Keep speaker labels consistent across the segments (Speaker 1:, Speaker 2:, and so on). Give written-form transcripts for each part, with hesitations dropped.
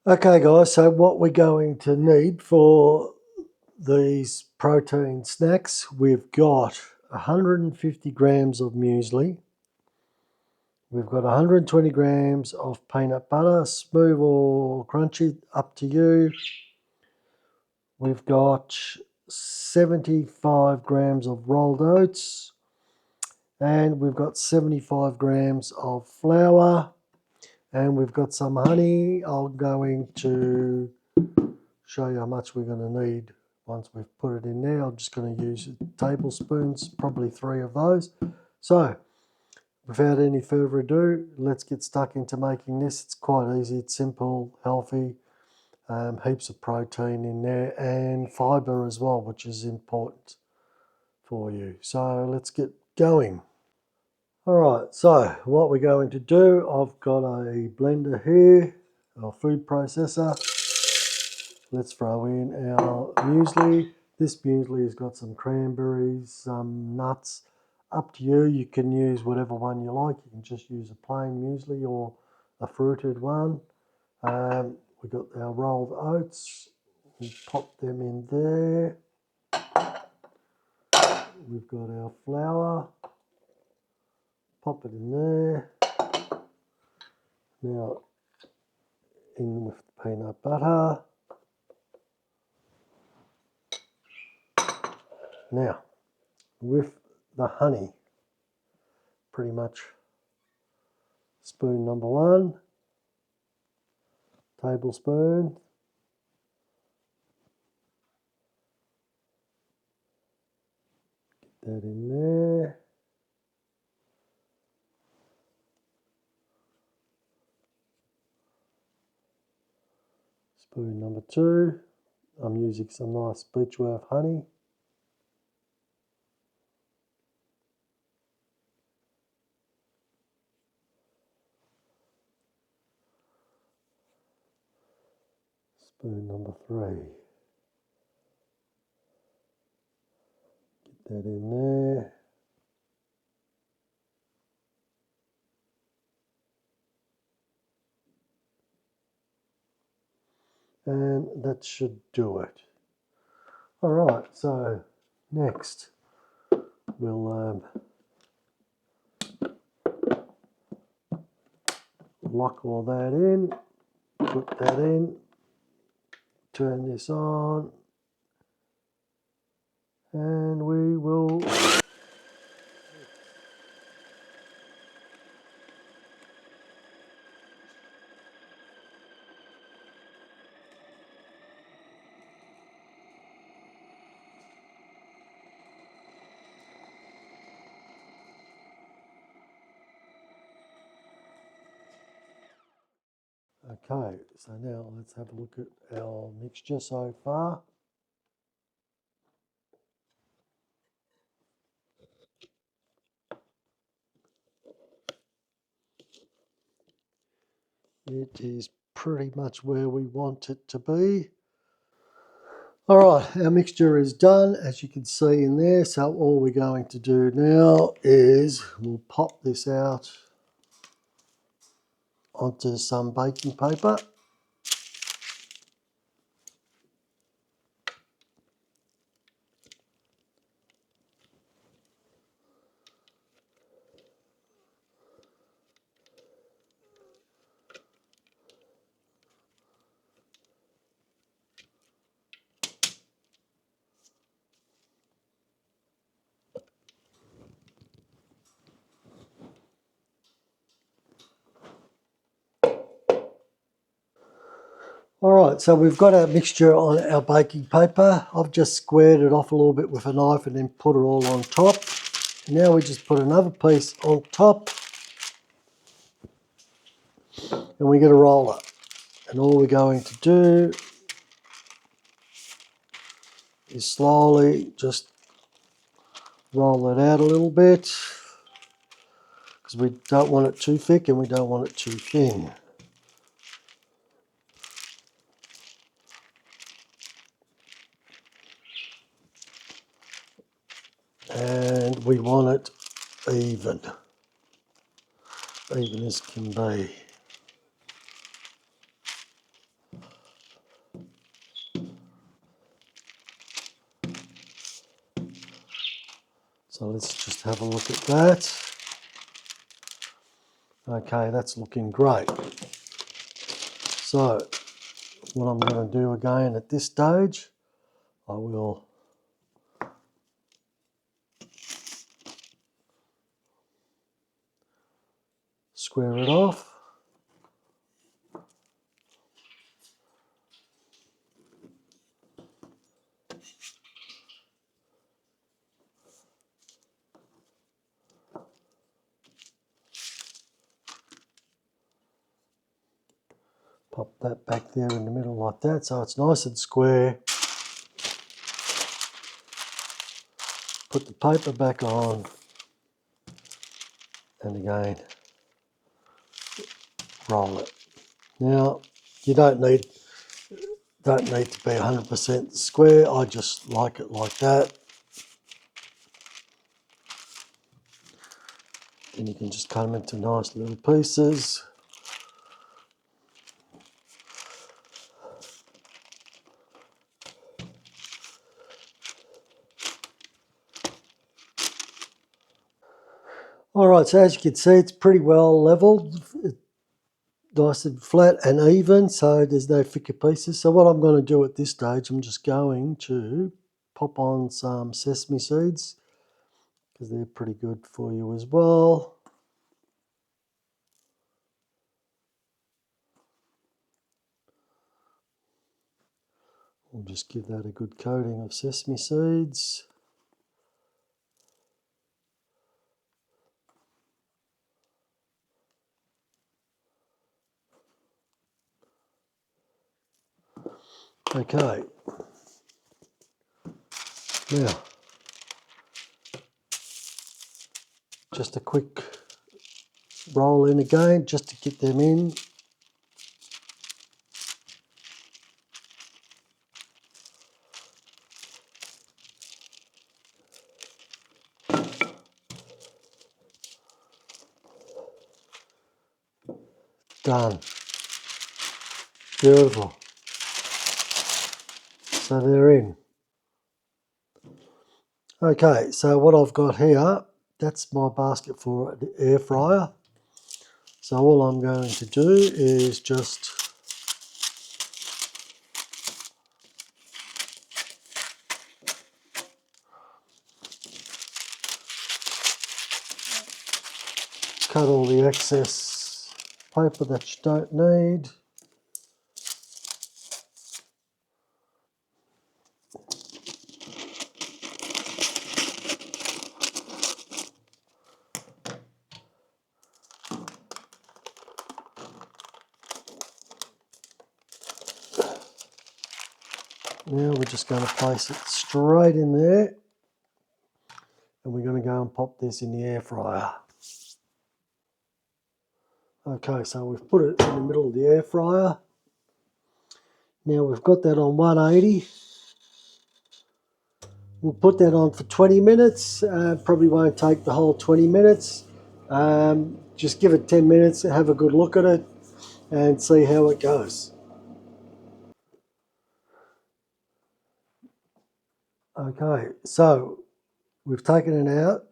Speaker 1: Okay guys, so what we're going to need for these protein snacks, we've got 150 grams of muesli, we've got 120 grams of peanut butter, smooth or crunchy, up to you. We've got 75 grams of rolled oats, and we've got 75 grams of flour, and we've got some honey. I'm going to show you how much we're going to need once we've put it in there. I'm just going to use tablespoons, probably 3 of those. So without any further ado, let's get stuck into making this. It's quite easy, it's simple, healthy, heaps of protein in there and fibre as well, which is important for you. So let's get going. Alright, so what we're going to do, I've got a blender here, a food processor. Let's throw in our muesli. This muesli has got some cranberries, some nuts. Up to you. You can use whatever one you like. You can just use a plain muesli or a fruited one. We've got our rolled oats. We'll pop them in there. We've got our flour. Pop it in there. Now in with the peanut butter. Now with the honey, pretty much spoon number 1, tablespoon. Get that in there. Spoon number 2. I'm using some nice Beechworth honey. Spoon number 3. Get that in there. And that should do it. Alright, so next we'll lock all that in, put that in, turn this on, and we will okay, so now let's have a look at our mixture so far. It is pretty much where we want it to be. Alright, our mixture is done, as you can see in there. So all we're going to do now is we'll pop this out onto some baking paper. Alright, so we've got our mixture on our baking paper. I've just squared it off a little bit with a knife and then put it all on top. Now we just put another piece on top and we get a roller. And all we're going to do is slowly just roll it out a little bit, because we don't want it too thick and we don't want it too thin. And we want it even as can be. So let's just have a look at that. Okay, that's looking great. So what I'm going to do again at this stage, I will square it off. Pop that back there in the middle like that, so it's nice and square. Put the paper back on, and again, roll it. Now, you don't need to be 100% square. I just like it like that. And you can just cut them into nice little pieces. All right, so as you can see, it's pretty well leveled, nice and flat and even, so there's no thicker pieces. So what I'm going to do at this stage, I'm just going to pop on some sesame seeds, because they're pretty good for you as well. We'll just give that a good coating of sesame seeds. Okay, now just a quick roll in again just to get them in. Done. Beautiful. So they're in. Okay, so what I've got here, that's my basket for the air fryer. So all I'm going to do is just cut all the excess paper that you don't need. Now we're just going to place it straight in there, and we're going to go and pop this in the air fryer. Okay, so we've put it in the middle of the air fryer. Now we've got that on 180. We'll put that on for 20 minutes. Probably won't take the whole 20 minutes. Just give it 10 minutes, have a good look at it, and see how it goes. Okay, so we've taken it out.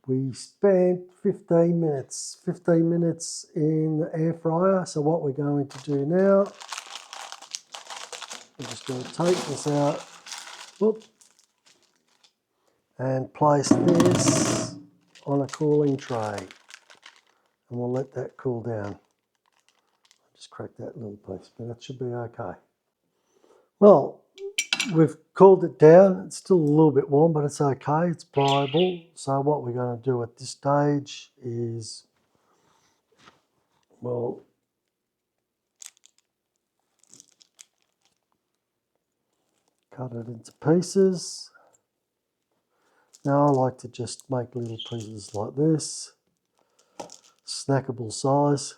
Speaker 1: We spent 15 minutes in the air fryer. So what we're going to do now, we're just going to take this out, whoop, and place this on a cooling tray. And we'll let that cool down. Just crack that little piece, but that should be okay. Well, we've cooled it down. It's still a little bit warm, but it's okay. It's pliable. So what we're going to do at this stage is, well, cut it into pieces. Now I like to just make little pieces like this, snackable size.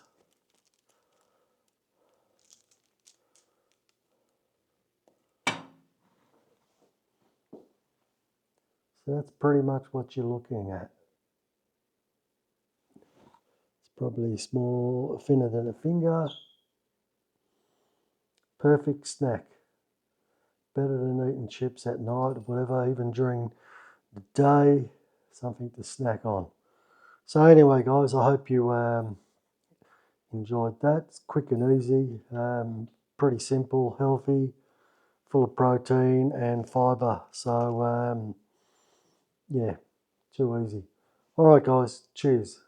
Speaker 1: So that's pretty much what you're looking at. It's probably small, thinner than a finger. Perfect snack. Better than eating chips at night or whatever, even during the day. something to snack on. So anyway, guys, I hope you enjoyed that. It's quick and easy, pretty simple, healthy, full of protein and fibre. So yeah, too easy. All right, guys, cheers.